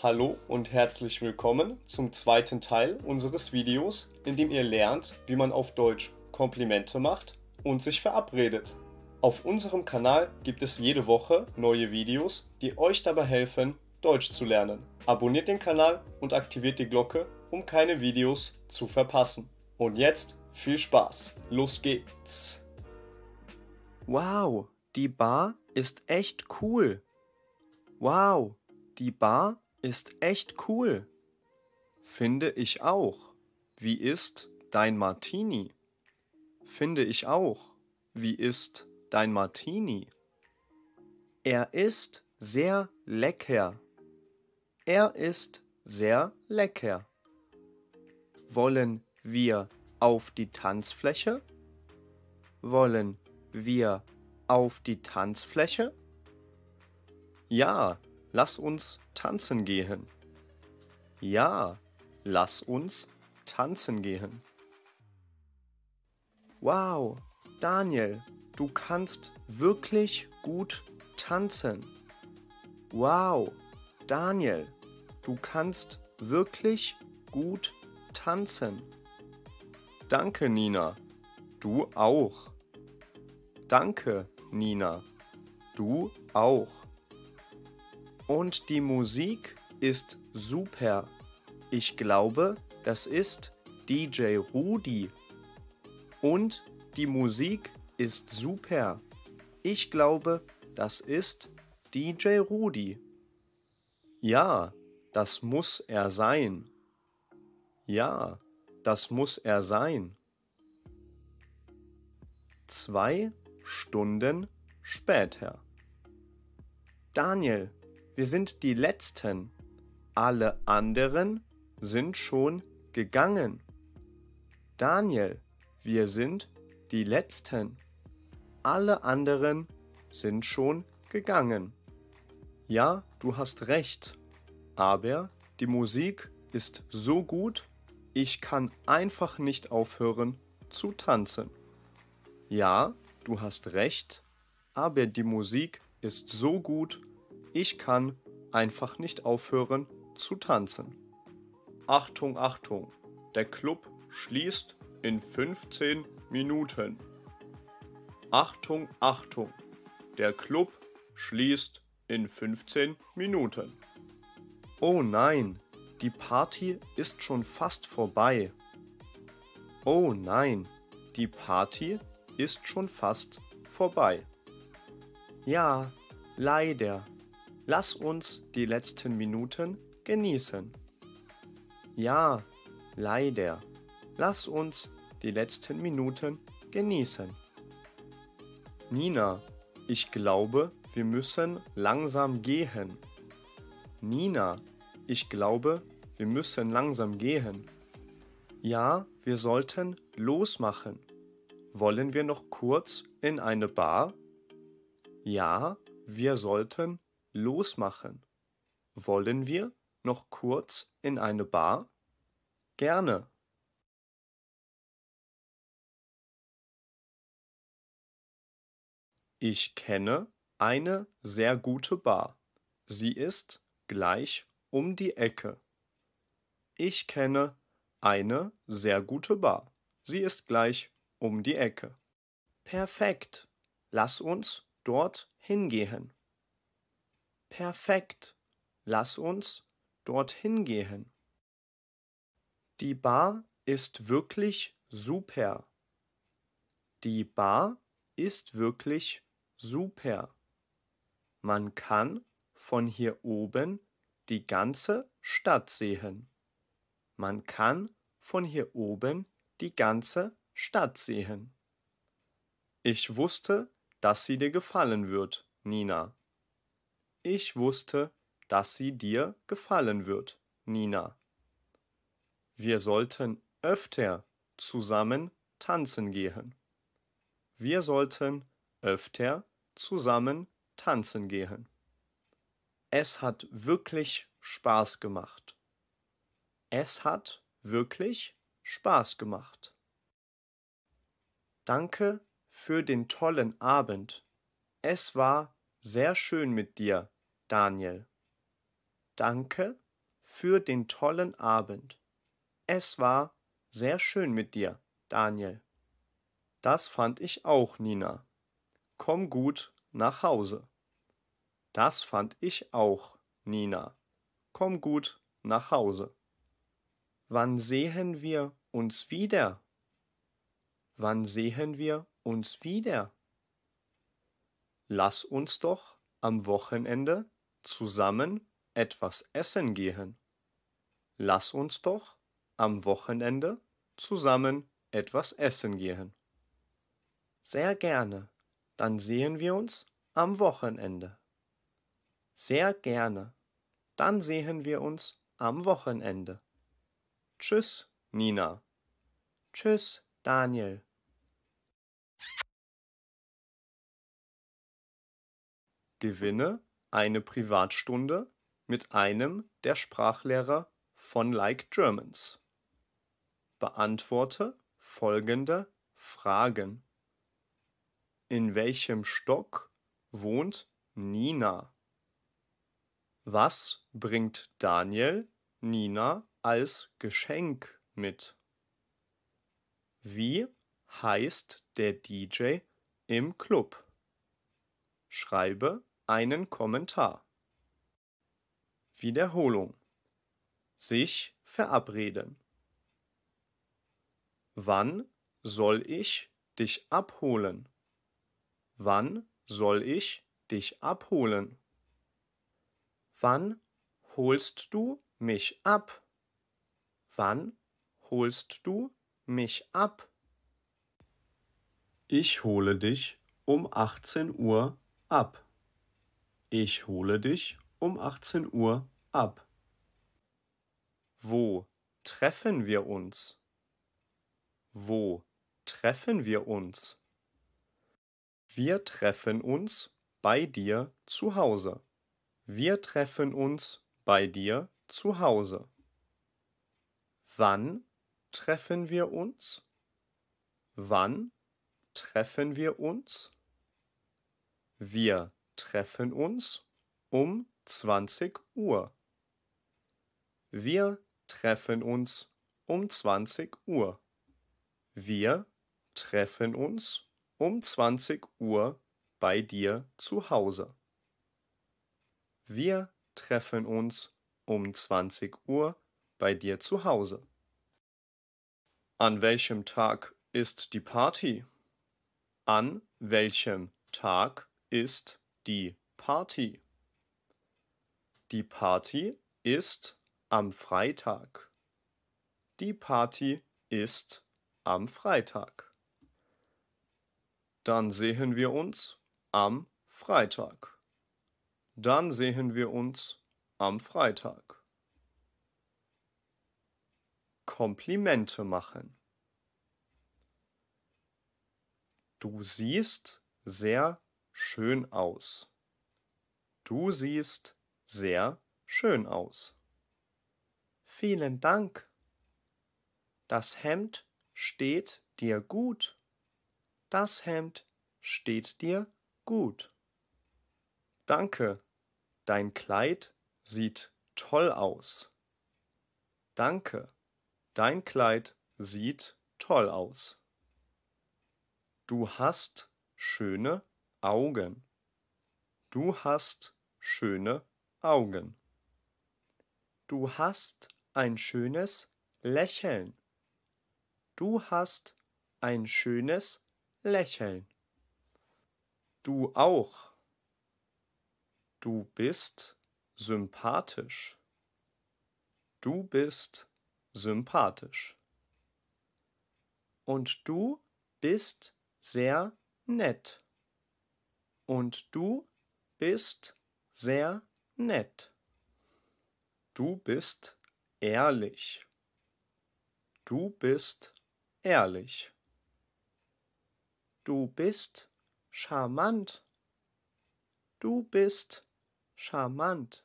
Hallo und herzlich willkommen zum zweiten Teil unseres Videos, in dem ihr lernt, wie man auf Deutsch Komplimente macht und sich verabredet. Auf unserem Kanal gibt es jede Woche neue Videos, die euch dabei helfen, Deutsch zu lernen. Abonniert den Kanal und aktiviert die Glocke, um keine Videos zu verpassen. Und jetzt viel Spaß. Los geht's. Wow, die Bar ist echt cool. Wow, die Bar ist echt cool. Finde ich auch. Wie ist dein Martini? Finde ich auch. Wie ist dein Martini? Er ist sehr lecker. Er ist sehr lecker. Wollen wir auf die Tanzfläche? Wollen wir auf die Tanzfläche? Ja, lass uns tanzen gehen. Ja, lass uns tanzen gehen. Wow, Daniel, du kannst wirklich gut tanzen. Wow, Daniel, du kannst wirklich gut tanzen. Danke, Nina. Du auch. Danke, Nina. Du auch. Und die Musik ist super. Ich glaube, das ist DJ Rudi. Und die Musik ist super. Ich glaube, das ist DJ Rudi. Ja, das muss er sein. Ja, das muss er sein. 2 Stunden später. Daniel, wir sind die Letzten. Alle anderen sind schon gegangen. Daniel, wir sind die Letzten. Alle anderen sind schon gegangen. Ja, du hast recht. Aber die Musik ist so gut, ich kann einfach nicht aufhören zu tanzen. Ja, du hast recht, aber die Musik ist so gut, ich kann einfach nicht aufhören zu tanzen. Achtung, Achtung, der Club schließt in 15 Minuten. Achtung, Achtung, der Club schließt in 15 Minuten. Oh nein, die Party ist schon fast vorbei. Oh nein, die Party ist schon fast vorbei. Ja, leider. Lass uns die letzten Minuten genießen. Ja, leider. Lass uns die letzten Minuten genießen. Nina, ich glaube, wir müssen langsam gehen. Nina, ich glaube, wir müssen langsam gehen. Ja, wir sollten losmachen. Wollen wir noch kurz in eine Bar? Ja, wir sollten losmachen. Wollen wir noch kurz in eine Bar? Gerne. Ich kenne eine sehr gute Bar. Sie ist gleich um die Ecke. Ich kenne eine sehr gute Bar. Sie ist gleich um die Ecke. Perfekt. Lass uns dort hingehen. Perfekt. Lass uns dorthin gehen. Die Bar ist wirklich super. Die Bar ist wirklich super. Man kann von hier oben die ganze Stadt sehen. Man kann von hier oben die ganze Stadt sehen. Ich wusste, dass sie dir gefallen wird, Nina. Ich wusste, dass sie dir gefallen wird, Nina. Wir sollten öfter zusammen tanzen gehen. Wir sollten öfter zusammen tanzen gehen. Es hat wirklich Spaß gemacht. Es hat wirklich Spaß gemacht. Danke für den tollen Abend. Es war sehr schön mit dir, Daniel. Danke für den tollen Abend. Es war sehr schön mit dir, Daniel. Das fand ich auch, Nina. Komm gut nach Hause. Das fand ich auch, Nina. Komm gut nach Hause. Wann sehen wir uns wieder? Wann sehen wir uns wieder? Lass uns doch am Wochenende zusammen etwas essen gehen. Lass uns doch am Wochenende zusammen etwas essen gehen. Sehr gerne. Dann sehen wir uns am Wochenende. Sehr gerne. Dann sehen wir uns am Wochenende. Tschüss, Nina. Tschüss, Daniel. Gewinne eine Privatstunde mit einem der Sprachlehrer von Like Germans. Beantworte folgende Fragen. In welchem Stock wohnt Nina? Was bringt Daniel Nina als Geschenk mit? Wie heißt der DJ im Club? Schreibe einen Kommentar. Wiederholung. Sich verabreden. Wann soll ich dich abholen? Wann soll ich dich abholen? Wann holst du mich ab? Wann holst du mich ab? Ich hole dich um 18 Uhr ab. Ich hole dich um 18 Uhr ab. Wo treffen wir uns? Wo treffen wir uns? Wir treffen uns bei dir zu Hause. Wir treffen uns bei dir zu Hause. Wann treffen wir uns? Wann treffen wir uns? Wir treffen uns um 20 Uhr. Wir treffen uns um 20 Uhr. Wir treffen uns um 20 Uhr bei dir zu Hause. Wir treffen uns um 20 Uhr bei dir zu Hause. An welchem Tag ist die Party? An welchem Tag ist die Party? Die Party ist am Freitag. Die Party ist am Freitag. Dann sehen wir uns am Freitag. Dann sehen wir uns am Freitag. Komplimente machen. Du siehst sehr schön aus. Du siehst sehr schön aus. Vielen Dank. Das Hemd steht dir gut. Das Hemd steht dir gut. Danke. Dein Kleid sieht toll aus. Danke. Dein Kleid sieht toll aus. Du hast schöne Augen. Du hast schöne Augen. Du hast ein schönes Lächeln. Du hast ein schönes Lächeln. Du auch. Du bist sympathisch. Du bist sympathisch. Und du bist sehr nett. Und du bist sehr nett. Du bist ehrlich. Du bist ehrlich. Du bist charmant. Du bist charmant.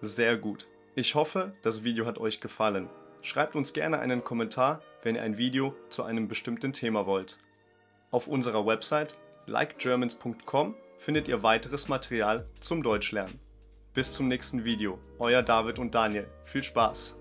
Sehr gut. Ich hoffe, das Video hat euch gefallen. Schreibt uns gerne einen Kommentar, wenn ihr ein Video zu einem bestimmten Thema wollt. Auf unserer Website likegermans.com findet ihr weiteres Material zum Deutschlernen. Bis zum nächsten Video. Euer David und Daniel. Viel Spaß!